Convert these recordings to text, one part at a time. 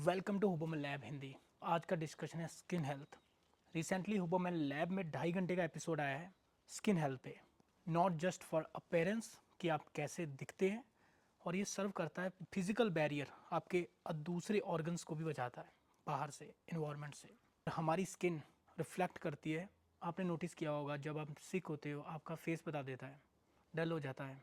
Welcome to हुबोमल lab Hindi. आज का डिस्कशन है स्किन हेल्थ। रिसेंटली हुबोमल लैब में 2.5 घंटे का एपिसोड आया है स्किन हेल्थ पे। नॉट जस्ट फॉर अपीयरेंस कि आप कैसे दिखते हैं, और ये सर्व करता है फिजिकल बैरियर, आपके दूसरे ऑर्गन्स को भी बचाता है बाहर से, इन्वायरमेंट से। हमारी स्किन रिफ्लेक्ट करती है। आपने नोटिस किया होगा जब आप सिक होते हो आपका फेस बता देता है, डल हो जाता है।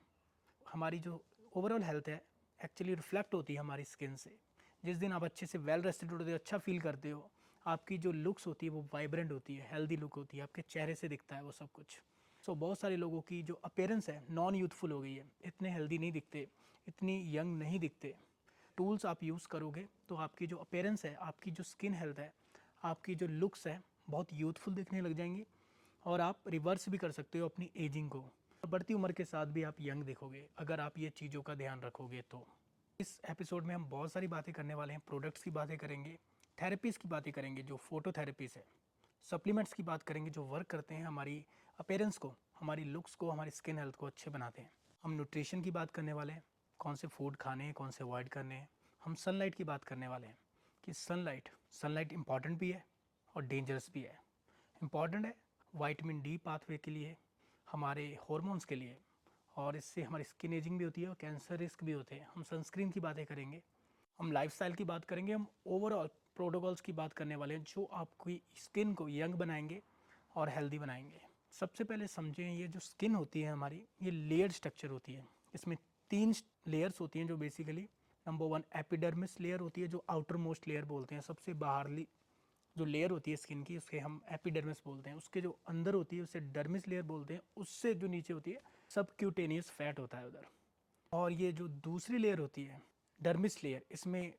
हमारी जो ओवरऑल हेल्थ है एक्चुअली रिफ्लेक्ट होती है हमारी स्किन से। जिस दिन आप अच्छे से वेल रेस्टेड होते हो, अच्छा फील करते हो, आपकी जो लुक्स होती है वो वाइब्रेंट होती है, हेल्दी लुक होती है, आपके चेहरे से दिखता है वो सब कुछ। सो बहुत सारे लोगों की जो अपीयरेंस है नॉन यूथफुल हो गई है, इतने हेल्दी नहीं दिखते, इतनी यंग नहीं दिखते। टूल्स आप यूज़ करोगे तो आपकी जो अपीयरेंस है, आपकी जो स्किन हेल्थ है, आपकी जो लुक्स है बहुत यूथफुल दिखने लग जाएंगी, और आप रिवर्स भी कर सकते हो अपनी एजिंग को। बढ़ती उम्र के साथ भी आप यंग दिखोगे अगर आप ये चीज़ों का ध्यान रखोगे तो। इस एपिसोड में हम बहुत सारी बातें करने वाले हैं। प्रोडक्ट्स की बातें करेंगे, थेरेपीज़ की बातें करेंगे जो फोटो थेरेपीज़ है, सप्लीमेंट्स की बात करेंगे जो वर्क करते हैं हमारी अपीयरेंस को, हमारी लुक्स को, हमारी स्किन हेल्थ को अच्छे बनाते हैं। हम न्यूट्रिशन की बात करने वाले हैं, कौन से फूड खाने हैं, कौन से अवॉइड करने हैं। हम सनलाइट की बात करने वाले हैं कि सनलाइट इंपॉर्टेंट भी है और डेंजरस भी है। इम्पॉर्टेंट है विटामिन डी पाथवे के लिए, हमारे हॉर्मोन्स के लिए, और इससे हमारी स्किन एजिंग भी होती है और कैंसर रिस्क भी होते हैं। हम सनस्क्रीन की बातें करेंगे, हम लाइफस्टाइल की बात करेंगे, हम ओवरऑल प्रोटोकॉल्स की बात करने वाले हैं जो आपकी स्किन को यंग बनाएंगे और हेल्दी बनाएंगे। सबसे पहले समझें, ये जो स्किन होती है हमारी, ये लेयर्ड स्ट्रक्चर होती है। इसमें 3 लेयर्स होती हैं जो बेसिकली, नंबर 1 एपिडर्मिस लेयर होती है जो आउटर मोस्ट लेयर बोलते हैं, सबसे बाहरली जो लेयर होती है स्किन की उसके हम एपिडर्मिस बोलते हैं। उसके जो अंदर होती है उसे डर्मिस लेयर बोलते हैं। उससे जो नीचे होती है सबक्यूटेनियस फैट होता है उधर। और ये जो दूसरी लेयर होती है डर्मिस लेयर, इसमें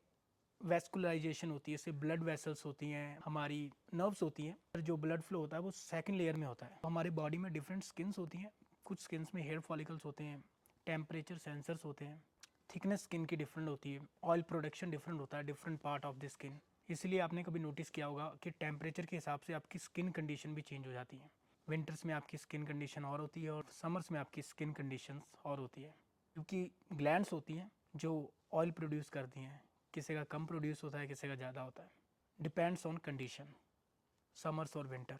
वेस्कुलराइजेशन होती है, इससे ब्लड वेसल्स होती हैं, हमारी नर्व्स होती हैं, और जो ब्लड फ्लो होता है वो सेकंड लेयर में होता है। तो हमारी बॉडी में डिफरेंट स्किन्स होती हैं, कुछ स्किन्स में हेयर फॉलिकल्स होते हैं, टेम्परेचर सेंसर्स होते हैं, थिकनेस स्किन की डिफरेंट होती है, ऑयल प्रोडक्शन डिफरेंट होता है different part of the skin. इसलिए आपने कभी नोटिस किया होगा कि टेम्परेचर के हिसाब से आपकी स्किन कंडीशन भी चेंज हो जाती है। विंटर्स में आपकी स्किन कंडीशन और होती है और समर्स में आपकी स्किन कंडीशंस और होती है, क्योंकि ग्लैंड्स होती हैं जो ऑयल प्रोड्यूस करती हैं। किसी का कम प्रोड्यूस होता है, किसी का ज़्यादा होता है, डिपेंड्स ऑन कंडीशन, समर्स और विंटर।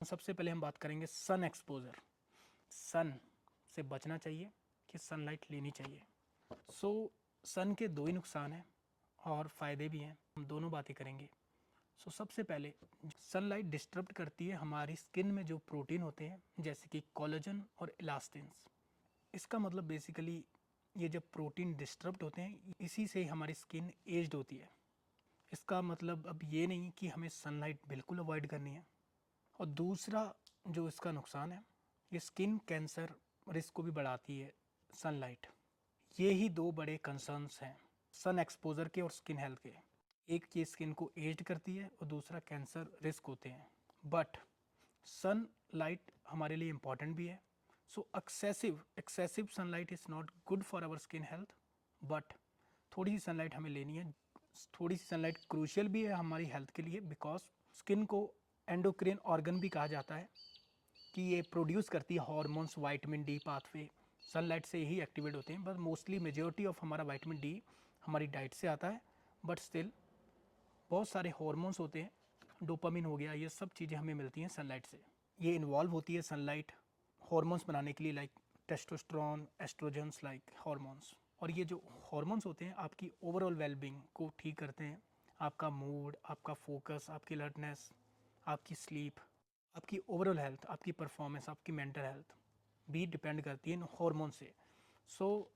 सबसे पहले हम बात करेंगे सन एक्सपोजर। सन से बचना चाहिए कि सनलाइट लेनी चाहिए। सन के 2 ही नुकसान हैं और फ़ायदे भी हैं, हम दोनों बातें करेंगे। सबसे पहले सनलाइट डिस्टर्ब करती है हमारी स्किन में जो प्रोटीन होते हैं, जैसे कि कोलेजन और इलास्टिन्स। इसका मतलब बेसिकली ये जब प्रोटीन डिस्टर्ब होते हैं, इसी से हमारी स्किन एज्ड होती है। इसका मतलब अब ये नहीं कि हमें सनलाइट बिल्कुल अवॉइड करनी है। और दूसरा जो इसका नुकसान है, ये स्किन कैंसर रिस्क को भी बढ़ाती है सनलाइट। ये ही 2 बड़े कंसर्न्स हैं सन एक्सपोजर के और स्किन हेल्थ के। एक ये स्किन को एज्ड करती है और दूसरा कैंसर रिस्क होते हैं। बट सन लाइट हमारे लिए इम्पॉर्टेंट भी है। Excessive sunlight is not good for our skin health, but थोड़ी सी सनलाइट हमें लेनी है। थोड़ी सी सनलाइट क्रूशियल भी है हमारी हेल्थ के लिए, बिकॉज स्किन को एंडोक्रिन ऑर्गन भी कहा जाता है कि ये प्रोड्यूस करती है hormones, vitamin D pathway sunlight से ही एक्टिवेट होते हैं। बट मोस्टली मेजॉरिटी ऑफ हमारा विटामिन डी हमारी डाइट से आता है, बट स्टिल बहुत सारे हॉर्मोन्स होते हैं, डोपामिन हो गया, ये सब चीज़ें हमें मिलती हैं सनलाइट से। ये इन्वॉल्व होती है सनलाइट हॉर्मोन्स बनाने के लिए, like testosterone, estrogens like hormones. और ये जो हॉर्मोन्स होते हैं आपकी ओवरऑल वेलबींग को ठीक करते हैं। आपका मूड, आपका फोकस, आपकी अलर्टनेस, आपकी स्लीप, आपकी ओवरऑल हेल्थ, आपकी परफॉर्मेंस, आपकी मेंटल हेल्थ भी डिपेंड करती है इन हॉर्मोन से।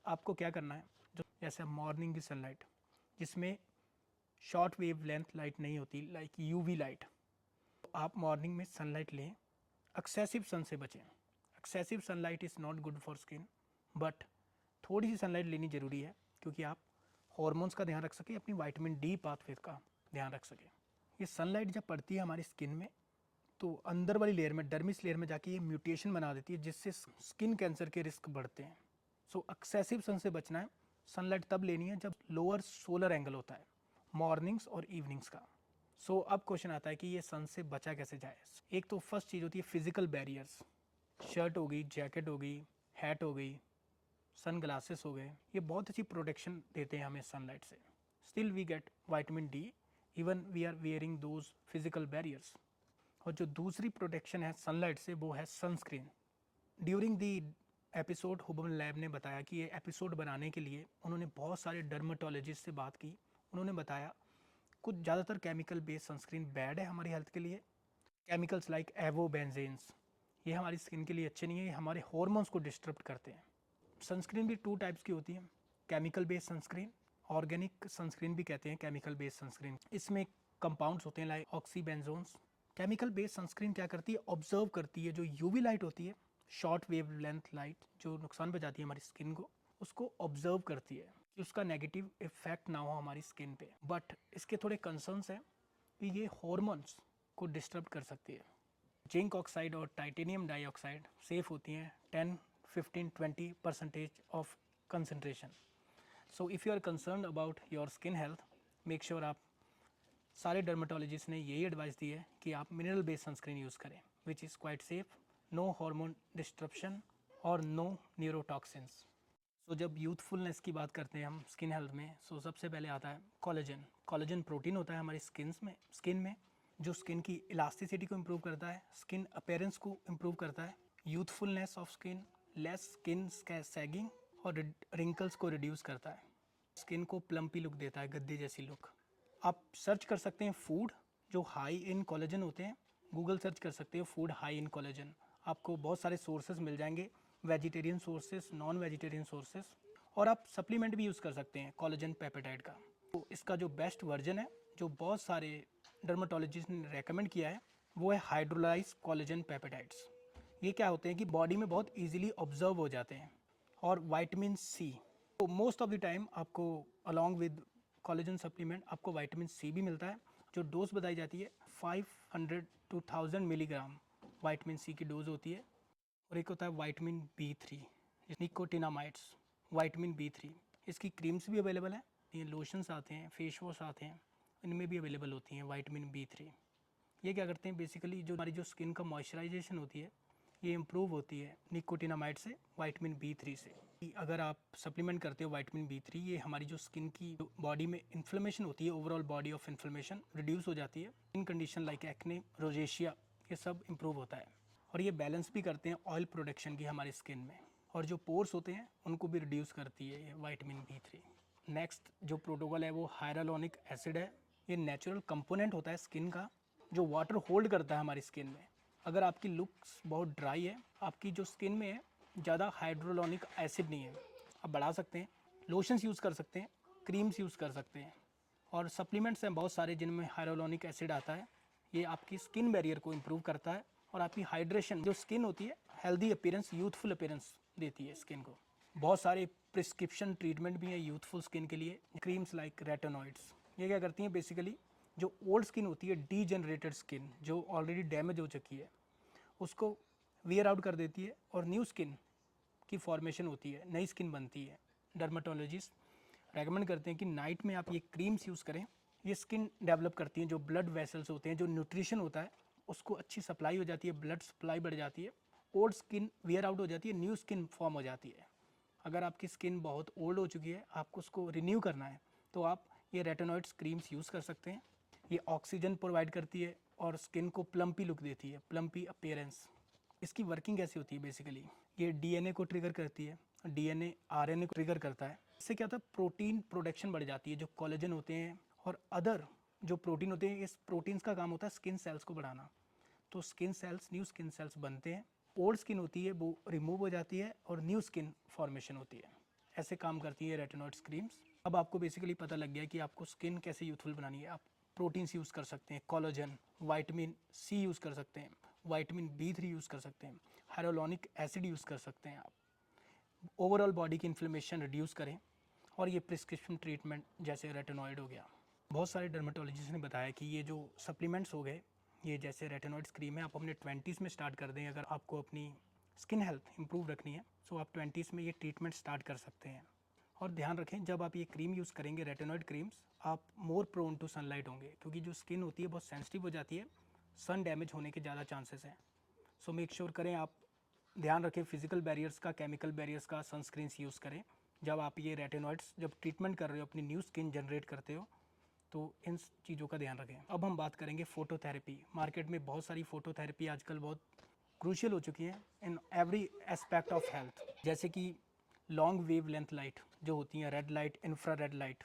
आपको क्या करना है, जो जैसे मॉर्निंग की सनलाइट जिसमें शॉर्ट वेव लेंथ लाइट नहीं होती, लाइक यूवी लाइट, तो आप मॉर्निंग में सनलाइट लें। एक्सेसिव सन से बचें। Excessive sunlight is not good for skin, but थोड़ी सी सनलाइट लेनी ज़रूरी है क्योंकि आप हॉर्मोन्स का ध्यान रख सकें, अपनी विटामिन डी पाथवे का ध्यान रख सकें। ये सनलाइट जब पड़ती है हमारी स्किन में तो अंदर वाली लेयर में, डर्मिस लेयर में जाके ये म्यूटेशन बना देती है जिससे स्किन कैंसर के रिस्क बढ़ते हैं। एक्सेसिव सन से बचना है। सनलाइट तब लेनी है जब लोअर सोलर एंगल होता है, मॉर्निंग्स और इवनिंग्स का। अब क्वेश्चन आता है कि ये सन से बचा कैसे जाए। एक तो फर्स्ट चीज़ होती है फिजिकल बैरियर्स। शर्ट हो गई, जैकेट हो गई, हैट हो गई, सन ग्लासेस हो गए, ये बहुत अच्छी प्रोटेक्शन देते हैं हमें सनलाइट से। Still we get vitamin D even we are wearing those physical barriers. और जो दूसरी प्रोटेक्शन है सनलाइट से वो है sunscreen. During the episode Huberman lab ने बताया कि ये एपिसोड बनाने के लिए उन्होंने बहुत सारे डर्माटोलॉजिस्ट से बात की। उन्होंने बताया कुछ ज़्यादातर केमिकल बेस्ड सनस्क्रीन बैड है हमारी हेल्थ के लिए। केमिकल्स लाइक एवोबेंजेन्स ये हमारी स्किन के लिए अच्छे नहीं है, ये हमारे हॉर्मोन्स को डिस्टर्ब करते हैं। सनस्क्रीन भी 2 टाइप्स की होती हैं, chemical based sunscreen, organic sunscreen भी कहते हैं केमिकल बेस्ड सनस्क्रीन। इसमें कंपाउंड्स होते हैं लाइक ऑक्सीबेंजोन्स। केमिकल बेस्ड सनस्क्रीन क्या करती है, ऑब्जर्व करती है जो यूवी लाइट होती है, शॉर्ट वेव लेंथ लाइट जो नुकसान पहुंचाती है हमारी स्किन को, उसको ऑब्जर्व करती है कि उसका नेगेटिव इफेक्ट ना हो हमारी स्किन पे। बट इसके थोड़े कंसर्न्स हैं कि ये हॉर्मोन्स को डिस्टर्ब कर सकती है। जिंक ऑक्साइड और टाइटेनियम डाइऑक्साइड सेफ होती हैं 10, 15, 20% of concentration. So if you are concern about your skin health, make sure आप सारे डर्माटोलॉजिस्ट ने यही एडवाइस दी है कि आप मिनरल बेस्ड सनस्क्रीन यूज़ करें which is quite safe, no hormone disruption और नो न्यूरोटॉक्सिन्स। सो जब यूथफुलनेस की बात करते हैं हम स्किन हेल्थ में, सो सबसे पहले आता है कोलेजन। कोलेजन प्रोटीन होता है हमारी स्किन में जो स्किन की इलास्टिसिटी को इम्प्रूव करता है, स्किन अपीयरेंस को इम्प्रूव करता है, youthfulness of skin, less skin sagging और रिंकल्स को रिड्यूस करता है, स्किन को प्लम्पी लुक देता है, गद्दे जैसी लुक। आप सर्च कर सकते हैं फूड जो हाई इन कोलेजन होते हैं, गूगल सर्च कर सकते हो फूड हाई इन कोलेजन, आपको बहुत सारे सोर्सेज मिल जाएंगे, vegetarian sources, non vegetarian sources. और आप सप्लीमेंट भी यूज़ कर सकते हैं कोलेजन पेप्टाइड का। तो इसका जो बेस्ट वर्जन है जो बहुत सारे डर्माटोलॉजिस्ट ने रेकमेंड किया है वो है हाइड्रोलाइज कोलेजन पेप्टाइड्स। ये क्या होते हैं कि बॉडी में बहुत इजीली ऑब्जर्व हो जाते हैं। और विटामिन सी, तो मोस्ट ऑफ द टाइम आपको अलॉन्ग विद कोलेजन सप्लीमेंट आपको विटामिन सी भी मिलता है। जो डोज बताई जाती है 500 to 1000 मिलीग्राम विटामिन सी की डोज होती है। और एक होता है विटामिन B3, निकोटिनामाइड्स, विटामिन B3। इसकी क्रीम्स भी अवेलेबल हैं, ये लोशंस आते हैं, फेस वॉश आते हैं, इनमें भी अवेलेबल होती हैं विटामिन B3। ये क्या करते हैं बेसिकली जो हमारी जो स्किन का मॉइस्चराइजेशन होती है ये इम्प्रूव होती है निकोटिनामाइड से, विटामिन B3 से। अगर आप सप्लीमेंट करते हो विटामिन B3, ये हमारी जो स्किन की बॉडी में इन्फ्लेमेशन होती है, overall body of inflammation reduce हो जाती है। इन कंडीशन लाइक एक्ने, रोजेशिया, ये सब इम्प्रूव होता है। और ये बैलेंस भी करते हैं ऑयल प्रोडक्शन की हमारी स्किन में, और जो पोर्स होते हैं उनको भी रिड्यूस करती है ये विटामिन B3। नेक्स्ट जो प्रोटोकॉल है वो हाइरालोनिक एसिड है। ये नेचुरल कंपोनेंट होता है स्किन का जो वाटर होल्ड करता है हमारी स्किन में। अगर आपकी लुक्स बहुत ड्राई है, आपकी जो स्किन में है ज़्यादा हाइड्रोलोनिक एसिड नहीं है, आप बढ़ा सकते हैं, लोशंस यूज़ कर सकते हैं, क्रीम्स यूज़ कर सकते हैं। और सप्लीमेंट्स हैं बहुत सारे जिनमें हाइड्रोलोनिक एसिड आता है। ये आपकी स्किन बैरियर को इम्प्रूव करता है और आपकी हाइड्रेशन जो स्किन होती है, हेल्दी अपीयरेंस, यूथफुल अपीयरेंस देती है स्किन को। बहुत सारे प्रिस्क्रिप्शन ट्रीटमेंट भी हैं यूथफुल स्किन के लिए, क्रीम्स लाइक रेटिनॉइड्स। ये क्या करती हैं बेसिकली जो ओल्ड स्किन होती है, डीजेनरेटेड स्किन जो ऑलरेडी डैमेज हो चुकी है, उसको वियर आउट कर देती है और न्यू स्किन की फॉर्मेशन होती है, नई स्किन बनती है। डर्माटोलॉजिस्ट रेकमेंड करते हैं कि नाइट में आप ये क्रीम्स यूज़ करें। ये स्किन डेवलप करती हैं, जो ब्लड वेसल्स होते हैं, जो न्यूट्रिशन होता है उसको अच्छी सप्लाई हो जाती है, ब्लड सप्लाई बढ़ जाती है, ओल्ड स्किन वियर आउट हो जाती है, न्यू स्किन फॉर्म हो जाती है। अगर आपकी स्किन बहुत ओल्ड हो चुकी है, आपको उसको रिन्यू करना है, तो आप ये रेटिनॉइड्स क्रीम्स यूज़ कर सकते हैं। ये ऑक्सीजन प्रोवाइड करती है और स्किन को प्लम्पी लुक देती है, प्लम्पी अपीयरेंस। इसकी वर्किंग कैसी होती है बेसिकली, ये डीएनए को ट्रिगर करती है, डीएनए आरएनए को ट्रिगर करता है। इससे क्या होता है, प्रोटीन प्रोडक्शन बढ़ जाती है, जो कोलेजन होते हैं और अदर जो प्रोटीन होते हैं, इस प्रोटीन्स का काम होता है स्किन सेल्स को बढ़ाना। तो skin cells, new skin cells बनते हैं, ओल्ड स्किन होती है वो रिमूव हो जाती है और न्यू स्किन फॉर्मेशन होती है। ऐसे काम करती है रेटिनॉइड्स क्रीम्स। अब आपको बेसिकली पता लग गया कि आपको स्किन कैसे यूथफुल बनानी है। आप प्रोटीन्स यूज़ कर सकते हैं, कोलेजन, विटामिन सी यूज़ कर सकते हैं, विटामिन B3 यूज़ कर सकते हैं, हाइड्रोलोनिक एसिड यूज़ कर सकते हैं। आप ओवरऑल बॉडी की इन्फ्लेमेशन रिड्यूस करें। और ये प्रिस्क्रिप्शन ट्रीटमेंट जैसे रेटिनॉइड हो गया, बहुत सारे डर्माटोलॉजिस्ट ने बताया कि ये जो सप्लीमेंट्स हो गए, ये जैसे रेटिनॉइड्स क्रीम है, आप अपने 20s में स्टार्ट कर दें। अगर आपको अपनी स्किन हेल्थ इंप्रूव रखनी है तो आप 20s में ये ट्रीटमेंट स्टार्ट कर सकते हैं। और ध्यान रखें जब आप ये क्रीम यूज़ करेंगे, रेटिनॉइड क्रीम्स, आप मोर प्रोन टू सनलाइट होंगे, क्योंकि जो स्किन होती है बहुत सेंसिटिव हो जाती है, सन डैमेज होने के ज़्यादा चांसेस हैं। सो मेक श्योर करें, आप ध्यान रखें फिजिकल बैरियर्स का, केमिकल बैरियर्स का, सनस्क्रीन्स यूज़ करें जब आप ये रेटिनॉइड्स जब ट्रीटमेंट कर रहे हो, अपनी न्यू स्किन जनरेट करते हो, तो इन चीज़ों का ध्यान रखें। अब हम बात करेंगे फोटोथेरेपी। मार्केट में बहुत सारी फोटोथेरेपी आजकल बहुत क्रूशियल हो चुकी हैं in every aspect of health, जैसे कि लॉन्ग वेव लेंथ लाइट जो होती हैं, red light, infra red light,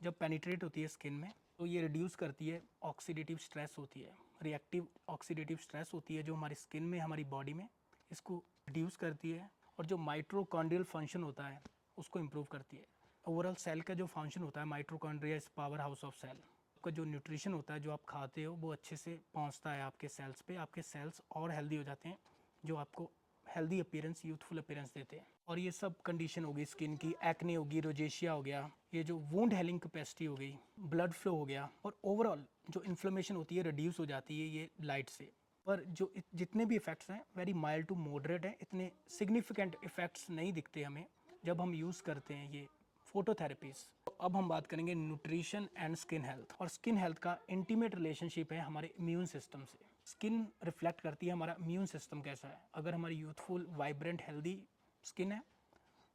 जब पेनिट्रेट होती है स्किन में तो ये रिड्यूस करती है ऑक्सीडेटिव स्ट्रेस होती है, रिएक्टिव ऑक्सीडेटिव स्ट्रेस होती है जो हमारी स्किन में, हमारी बॉडी में, इसको रिड्यूस करती है। और जो माइट्रोकॉन्ड्रियल फंक्शन होता है उसको इम्प्रूव करती है। ओवरऑल सेल का जो फंक्शन होता है, mitochondria is power house of cell. आपका जो न्यूट्रिशन होता है, जो आप खाते हो, वो अच्छे से पहुंचता है आपके सेल्स पे, आपके सेल्स और हेल्दी हो जाते हैं, जो आपको हेल्दी अपीयरेंस, यूथफुल अपीयरेंस देते हैं। और ये सब कंडीशन होगी स्किन की, एक्ने होगी, रोजेशिया हो गया, ये जो वुंड हेलिंग कैपेसिटी हो गई, ब्लड फ्लो हो गया, और ओवरऑल जो इन्फ्लेमेशन होती है रिड्यूस हो जाती है ये लाइट से। पर जो जितने भी इफ़ेक्ट्स हैं वेरी माइल्ड टू मॉडरेट हैं, इतने सिग्निफिकेंट इफ़ेक्ट्स नहीं दिखते हमें जब हम यूज़ करते हैं ये फोटोथेरेपीज़। तो अब हम बात करेंगे न्यूट्रिशन एंड स्किन हेल्थ। और स्किन हेल्थ का इंटीमेट रिलेशनशिप है हमारे इम्यून सिस्टम से। स्किन रिफ्लेक्ट करती है हमारा इम्यून सिस्टम कैसा है। अगर हमारी यूथफुल, वाइब्रेंट, हेल्दी स्किन है,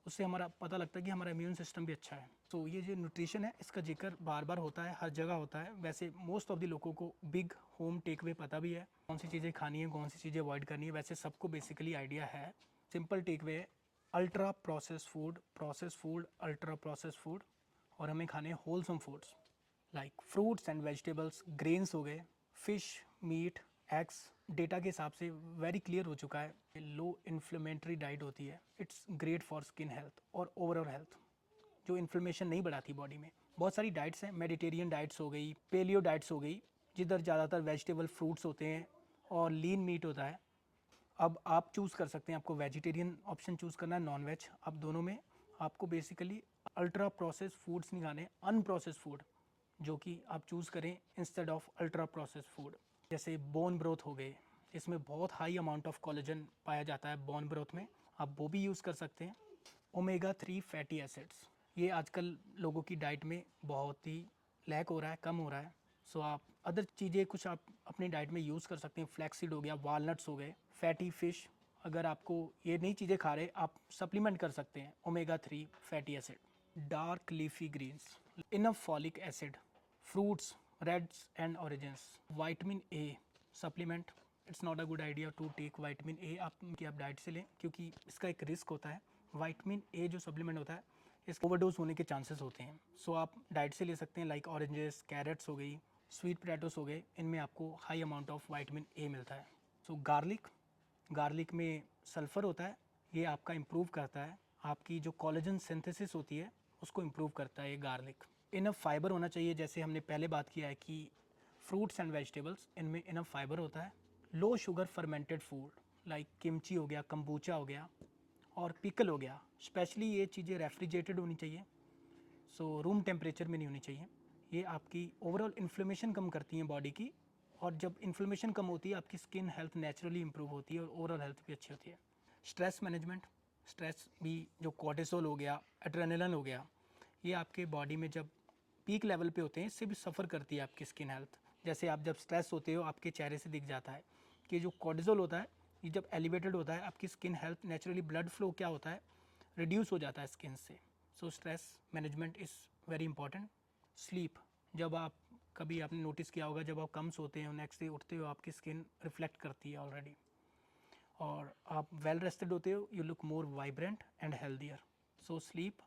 उससे हमारा पता लगता है कि हमारा इम्यून सिस्टम भी अच्छा है। तो ये जो न्यूट्रिशन है इसका जिक्र बार बार होता है, हर जगह होता है। वैसे मोस्ट ऑफ द लोगों को बिग होम टेक वे पता भी है, कौन सी चीज़ें खानी है, कौन सी चीज़ें अवॉइड करनी है, वैसे सबको बेसिकली आइडिया है। सिंपल टेक वे है, ultra process food, ultra process food, और हमें खाने wholesome foods like fruits and vegetables, grains हो गए, फिश, मीट, एग्स। डेटा के हिसाब से वेरी क्लियर हो चुका है, लो इन्फ्लेमेटरी डाइट होती है, it's great for skin health और ओवरऑल हेल्थ, जो इन्फ्लेमेशन नहीं बढ़ाती बॉडी में। बहुत सारी डाइट्स हैं, मेडिटेरियन डाइट्स हो गई, पेलियो डाइट्स हो गई, जिधर ज़्यादातर वेजिटेबल, फ्रूट्स होते हैं और लीन मीट होता है। अब आप चूज़ कर सकते हैं, आपको वेजिटेरियन ऑप्शन चूज़ करना है, नॉन वेज, अब दोनों में आपको बेसिकली अल्ट्रा प्रोसेस फूड्स नहीं खाने, अनप्रोसेस फूड जो कि आप चूज़ करें instead of ultra process food. जैसे बोन ब्रोथ हो गए, इसमें बहुत हाई अमाउंट ऑफ कोलेजन पाया जाता है बोन ब्रोथ में, आप वो भी यूज़ कर सकते हैं। ओमेगा 3 फैटी एसिड्स, ये आजकल लोगों की डाइट में बहुत ही लैक हो रहा है, कम हो रहा है। सो आप अदर चीज़ें कुछ आप अपनी डाइट में यूज़ कर सकते हैं। फ्लैक्सीड हो गया, वालनट्स हो गए, फैटी फिश, अगर आपको ये नई चीज़ें खा रहे आप सप्लीमेंट कर सकते हैं omega 3 fatty acid. Dark leafy greens, enough folic acid, fruits, reds and oranges, vitamin A supplement. It's not a good idea to take vitamin A आप डाइट से लें, क्योंकि इसका एक रिस्क होता है। विटामिन ए जो सप्लीमेंट होता है, इसके ओवरडोज होने के चांसेस होते हैं। सो आप डाइट से ले सकते हैं, लाइक ऑरेंजेस, कैरेट्स हो गई, स्वीट पोटैटोस हो गए, इनमें आपको high amount of vitamin A मिलता है। सो गार्लिक में सल्फ़र होता है, ये आपका इम्प्रूव करता है, आपकी जो कोलेजन सिंथेसिस होती है उसको इम्प्रूव करता है ये गार्लिक। इनफ फाइबर होना चाहिए, जैसे हमने पहले बात किया है कि फ्रूट्स एंड वेजिटेबल्स, इनमें इनफ फाइबर होता है। Low sugar fermented food like kimchi हो गया, कंबूचा हो गया और पिकल हो गया, स्पेशली ये चीज़ें रेफ्रिजरेटेड होनी चाहिए, सो रूम टेम्परेचर में नहीं होनी चाहिए। ये आपकी ओवरऑल इन्फ्लेमेशन कम करती हैं बॉडी की, और जब इन्फ्लेमेशन कम होती है आपकी स्किन हेल्थ नेचुरली इंप्रूव होती है और ओवरऑल हेल्थ भी अच्छी होती है। स्ट्रेस मैनेजमेंट, स्ट्रेस भी, जो कोर्टिसोल हो गया, एड्रेनलिन हो गया, ये आपके बॉडी में जब पीक लेवल पे होते हैं इससे भी सफ़र करती है आपकी स्किन हेल्थ। जैसे आप जब स्ट्रेस होते हो आपके चेहरे से दिख जाता है कि जो कोर्टिसोल होता है ये जब एलिवेटेड होता है, आपकी skin health, naturally blood flow क्या होता है, रिड्यूस हो जाता है स्किन से। So stress management is very important. Sleep, जब आप कभी आपने नोटिस किया होगा, जब आप कम सोते हो नेक्स्ट डे उठते हो आपकी स्किन रिफ्लेक्ट करती है ऑलरेडी, और आप वेल रेस्टेड होते हो, you look more vibrant and healthier. So sleep,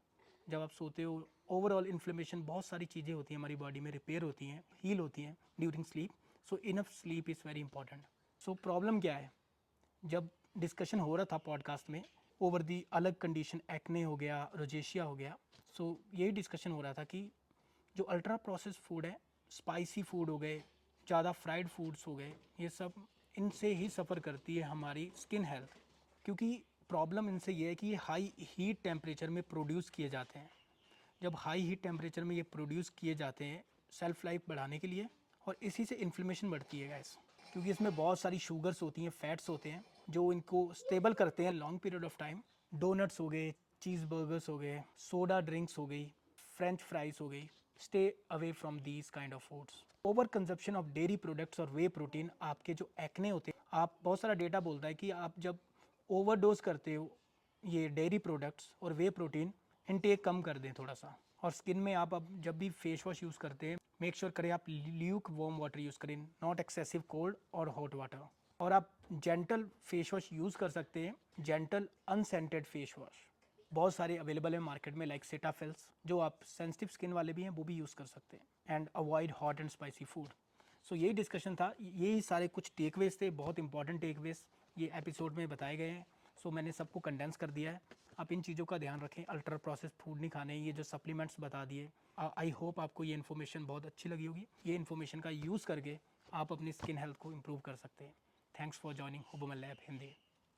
जब आप सोते हो, ओवरऑल इन्फ्लेमेशन, बहुत सारी चीज़ें होती हैं हमारी बॉडी में, रिपेयर होती हैं, हील होती हैं during sleep. So enough sleep is very important. So problem क्या है, जब डिस्कशन हो रहा था पॉडकास्ट में ओवर दी अलग कंडीशन, एक्ने हो गया, रोजेशिया हो गया, सो यही डिस्कशन हो रहा था कि जो अल्ट्रा प्रोसेस फूड है, स्पाइसी फूड हो गए, ज़्यादा फ्राइड फूड्स हो गए, ये सब इनसे ही सफ़र करती है हमारी स्किन हेल्थ। क्योंकि प्रॉब्लम इनसे ये है कि ये हाई हीट टेम्परेचर में प्रोड्यूस किए जाते हैं। जब हाई हीट टेम्परेचर में ये प्रोड्यूस किए जाते हैं सेल्फ लाइफ बढ़ाने के लिए, और इसी से इन्फ्लेमेशन बढ़ती है गैस, क्योंकि इसमें बहुत सारी शुगर्स होती हैं, फैट्स होते हैं जो इनको स्टेबल करते हैं long period of time. Donuts हो गए, चीज़ बर्गर्स हो गए, सोडा ड्रिंक्स हो गई, फ्रेंच फ्राइज हो गई, stay away from these kind of foods. Over consumption of dairy products और वे प्रोटीन, आपके जो एक्ने होते हैं, आप बहुत सारा डेटा बोलता है कि आप जब ओवरडोज करते हो ये डेयरी प्रोडक्ट्स और वे प्रोटीन, इनटेक कम कर दें थोड़ा सा। और स्किन में आप अब जब भी फेस वॉश यूज़ करते हैं, मेक श्योर करें आप ल्यूक वार्म वाटर यूज़ करें, नॉट एक्सेसिव कोल्ड और हॉट वाटर। और आप जेंटल फेस वॉश यूज़ कर सकते हैं, जेंटल अनसेंटेड फेस वॉश बहुत सारे अवेलेबल है मार्केट में, लाइक सेटाफिल्स, जो आप सेंसिटिव स्किन वाले भी हैं वो भी यूज़ कर सकते हैं। And avoid hot and spicy food. So यही डिस्कशन था, यही सारे कुछ टेकवेज थे, बहुत इंपॉर्टेंट टेकवेज ये एपिसोड में बताए गए हैं। सो मैंने सबको कंडेंस कर दिया है। आप इन चीज़ों का ध्यान रखें, अल्ट्रा प्रोसेस फूड नहीं खाने, ये जो सप्लीमेंट्स बता दिए। आई होप आपको ये इन्फॉर्मेशन बहुत अच्छी लगी होगी। ये इन्फॉर्मेशन का यूज़ करके आप अपनी स्किन हेल्थ को इम्प्रूव कर सकते हैं। थैंक्स फॉर जॉइनिंग हुबुमल लैब हिंदी।